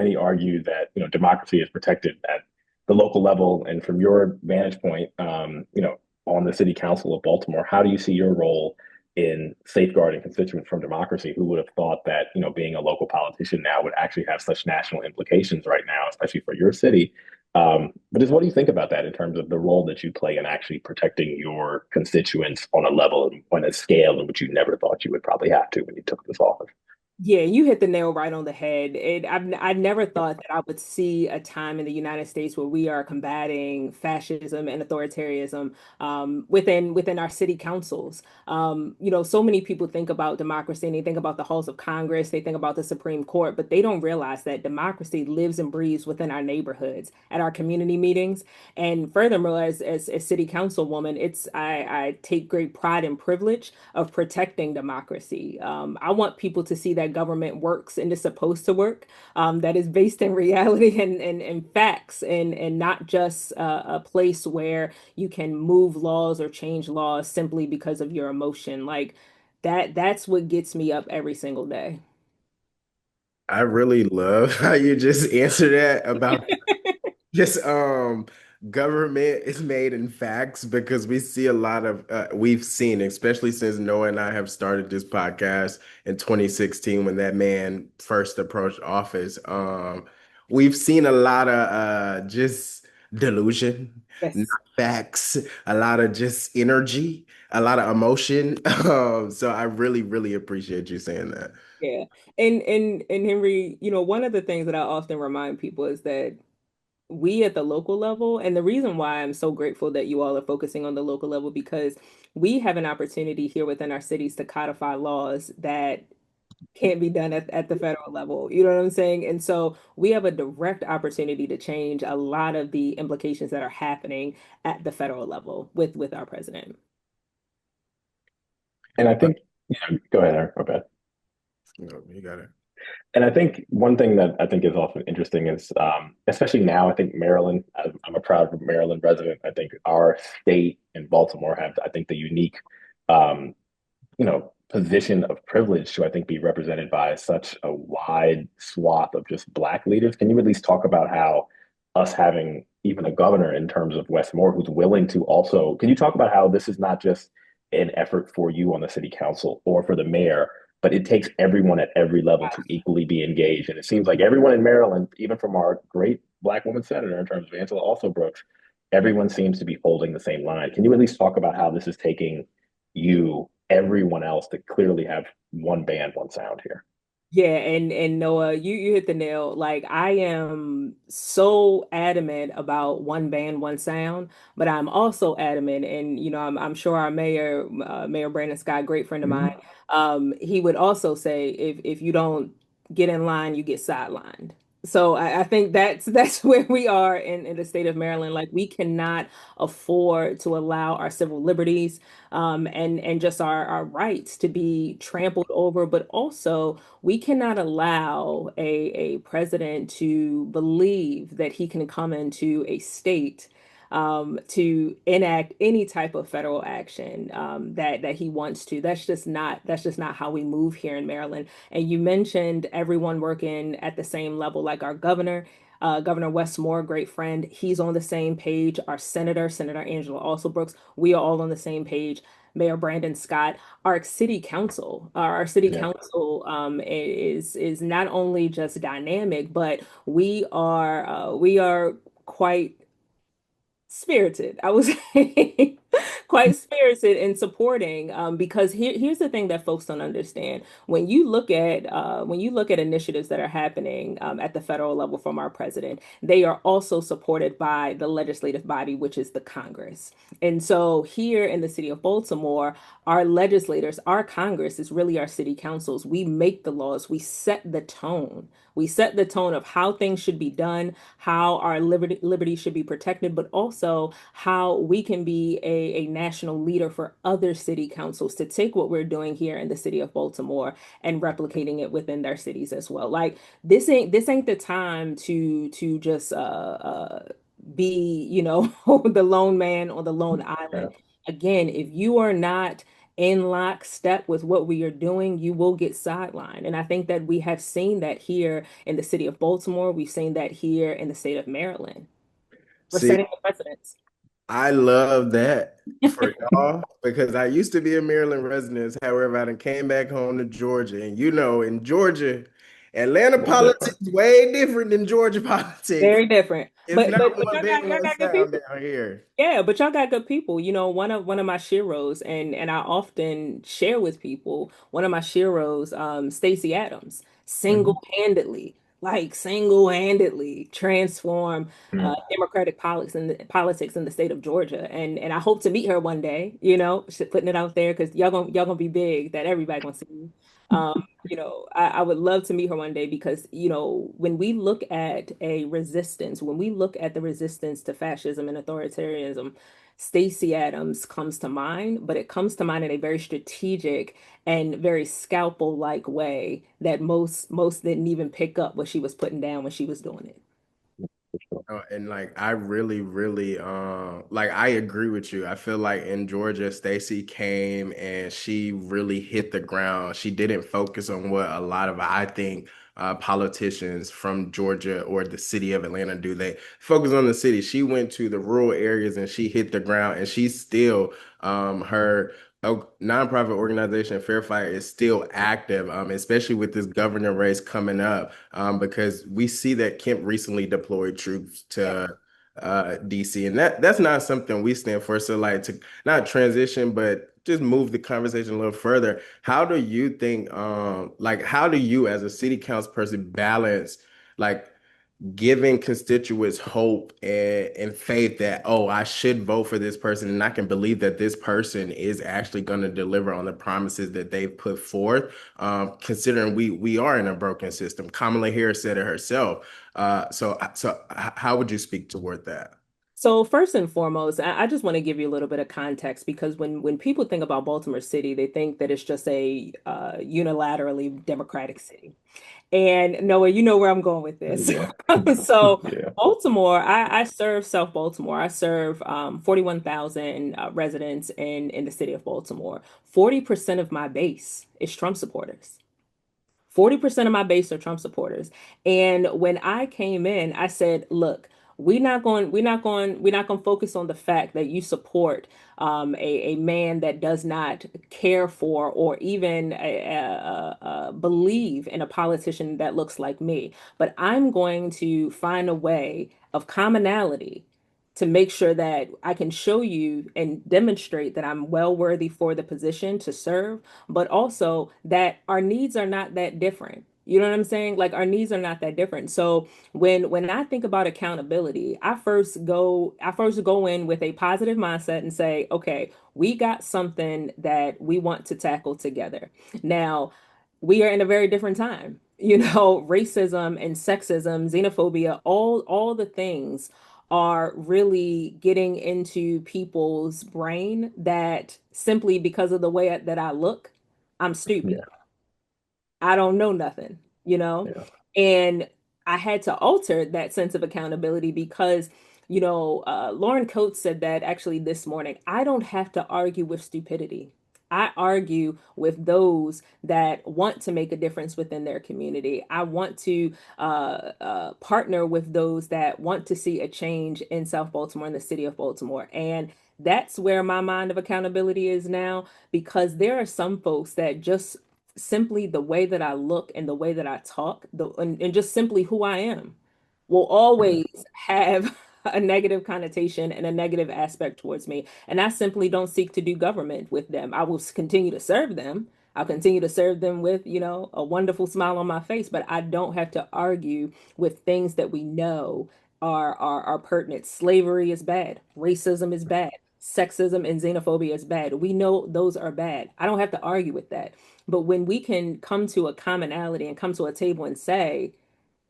many argue that democracy is protected at the local level. And from your vantage point, on the city council of Baltimore, how do you see your role in safeguarding constituents from democracy? Who would have thought that being a local politician now would actually have such national implications right now, especially for your city? But just what do you think about that in terms of the role that you play in actually protecting your constituents on a level and on a scale in which you never thought you would probably have to when you took this office? Yeah, you hit the nail right on the head. I never thought that I would see a time in the United States where we are combating fascism and authoritarianism within our city councils. So many people think about democracy and they think about the halls of Congress, they think about the Supreme Court, but they don't realize that democracy lives and breathes within our neighborhoods, at our community meetings. And furthermore, as city councilwoman, I take great pride and privilege of protecting democracy. I want people to see that government works and is supposed to work, that is based in reality and facts, and not just a place where you can move laws or change laws simply because of your emotion. Like that's what gets me up every single day. I really love how you just answer that about just government is made in facts because we see a lot of we've seen, especially since Noah and I have started this podcast in 2016 when that man first approached office. We've seen a lot of just delusion, not Yes. facts, a lot of just energy, a lot of emotion. So I really, really appreciate you saying that. Yeah. And Henry, one of the things that I often remind people is that we at the local level, and the reason why I'm so grateful that you all are focusing on the local level, because we have an opportunity here within our cities to codify laws that can't be done at the federal level. You know what I'm saying? And so we have a direct opportunity to change a lot of the implications that are happening at the federal level with our president. And I think, go ahead, Eric. Okay. No, you got it. And I think one thing that I think is often interesting is, especially now, I think Maryland, I'm a proud Maryland resident. I think our state and Baltimore have, I think, the unique, um, position of privilege to, I think, be represented by such a wide swath of just Black leaders. Can you at least talk about how us having even a governor in terms of Westmore who's willing to also, can you talk about how this is not just an effort for you on the city council or for the mayor, but it takes everyone at every level to equally be engaged. And it seems like everyone in Maryland, even from our great Black woman senator in terms of Angela Also Brooks, everyone seems to be holding the same line. Can you at least talk about how this is taking you, everyone else, to clearly have one band, one sound here? Yeah, and Noah, you hit the nail. Like I am so adamant about one band, one sound, but I'm also adamant, and I'm sure our mayor, Mayor Brandon Scott, great friend of mine, Mhm. he would also say if you don't get in line, you get sidelined. So I think that's where we are in the state of Maryland. Like we cannot afford to allow our civil liberties and just our rights to be trampled over, but also we cannot allow a president to believe that he can come into a state to enact any type of federal action that he wants to. That's just not how we move here in Maryland. And you mentioned everyone working at the same level, like our governor. Governor Westmore, great friend, he's on the same page. Our senator, Senator Angela Also Brooks, we are all on the same page. Mayor Brandon Scott, our city council, our city Yeah. council is not only just dynamic, but we are quite spirited. I was quite spirited in supporting because here's the thing that folks don't understand. When you look at initiatives that are happening at the federal level from our president, they are also supported by the legislative body, which is the Congress. And so here in the city of Baltimore, our legislators, our Congress is really our city councils. We make the laws, we set the tone. We set the tone of how things should be done, how our liberty should be protected, but also how we can be a national leader for other city councils to take what we're doing here in the city of Baltimore and replicating it within their cities as well. Like this ain't the time to just be, the lone man on the lone Yeah. island. Again, if you are not in lockstep with what we are doing, you will get sidelined. And I think that we have seen that here in the city of Baltimore. We've seen that here in the state of Maryland. We're See, setting the precedents. I love that for y'all because I used to be a Maryland resident. However, I done came back home to Georgia. And in Georgia, Atlanta A little politics different. is way different than Georgia politics. Very different. It's But not but one band, y'all one got good sound people. down here. Yeah, but y'all got good people. One of my sheroes, and I often share with people, one of my sheroes, Stacey Adams, Mhm. single-handedly transform Mm. Democratic politics in the state of Georgia. And I hope to meet her one day, just putting it out there because y'all gonna be big that everybody gonna see you. I would love to meet her one day because, when we look at when we look at the resistance to fascism and authoritarianism, Stacey Adams comes to mind, but it comes to mind in a very strategic and very scalpel-like way that most didn't even pick up what she was putting down when she was doing it. And like I really, really like I agree with you. I feel like in Georgia, Stacey came and she really hit the ground. She didn't focus on what a lot of I think politicians from Georgia or the city of Atlanta do. They focus on the city. She went to the rural areas and she hit the ground and she's still her nonprofit organization Fair Fight is still active, especially with this governor race coming up, because we see that Kemp recently deployed troops Yeah. to DC, and that's not something we stand for. So, like, to not transition, but just move the conversation a little further. How do you think, like, how do you, as a city council person, balance, like, giving constituents hope and faith that, oh, I should vote for this person and I can believe that this person is actually going to deliver on the promises that they've put forth, considering we are in a broken system. Kamala Harris said it herself. How would you speak toward that? So first and foremost, I just want to give you a little bit of context because when people think about Baltimore City, they think that it's just a unilaterally Democratic city. And Noah, you know where I'm going with this. Yeah. So Yeah. Baltimore, I serve South Baltimore. I serve 41,000 residents in the city of Baltimore. 40% of my base is Trump supporters. 40% of my base are Trump supporters. And when I came in, I said, look, we're not going to focus on the fact that you support a man that does not care for or even believe in a politician that looks like me. But I'm going to find a way of commonality to make sure that I can show you and demonstrate that I'm well worthy for the position to serve, but also that our needs are not that different. You know what I'm saying? Like our needs are not that different. So when I think about accountability, I first go in with a positive mindset and say, okay, we got something that we want to tackle together. Now, we are in a very different time. Racism and sexism, xenophobia, all the things are really getting into people's brain that simply because of the way that I look, I'm stupid. Yeah. I don't know nothing, you know? Yeah. And I had to alter that sense of accountability because, Lauren Coates said that actually this morning. I don't have to argue with stupidity. I argue with those that want to make a difference within their community. I want to partner with those that want to see a change in South Baltimore and the city of Baltimore. And that's where my mind of accountability is now because there are some folks that just simply the way that I look and the way that I talk, and just simply who I am, will Yeah. always have a negative connotation and a negative aspect towards me. And I simply don't seek to do government with them. I will continue to serve them. I'll continue to serve them with, a wonderful smile on my face, but I don't have to argue with things that we know are pertinent. Slavery is bad. Racism is bad. Sexism and xenophobia is bad. We know those are bad. I don't have to argue with that. But when we can come to a commonality and come to a table and say,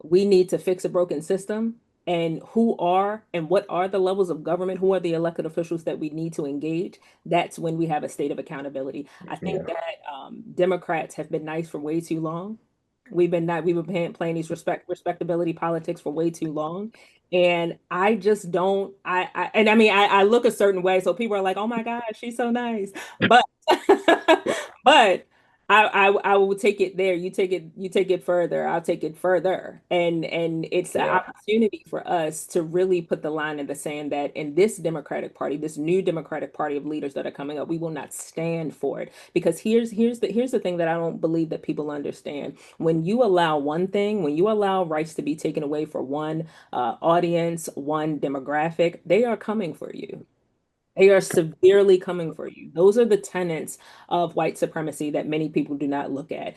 we need to fix a broken system, and who are and what are the levels of government, who are the elected officials that we need to engage, that's when we have a state of accountability. I think Yeah. that Democrats have been nice for way too long. We've been playing these respectability politics for way too long. And I just don't I and I mean I look a certain way. So people are like, oh my God, she's so nice. But But I will take it there. You take it further. I'll take it further. And it's an Yeah. opportunity for us to really put the line in the sand that in this Democratic Party, this new Democratic Party of leaders that are coming up, we will not stand for it. Because here's the thing that I don't believe that people understand. When you allow one thing, when you allow rights to be taken away for one audience, one demographic, they are coming for you. They are severely coming for you. Those are the tenets of white supremacy that many people do not look at.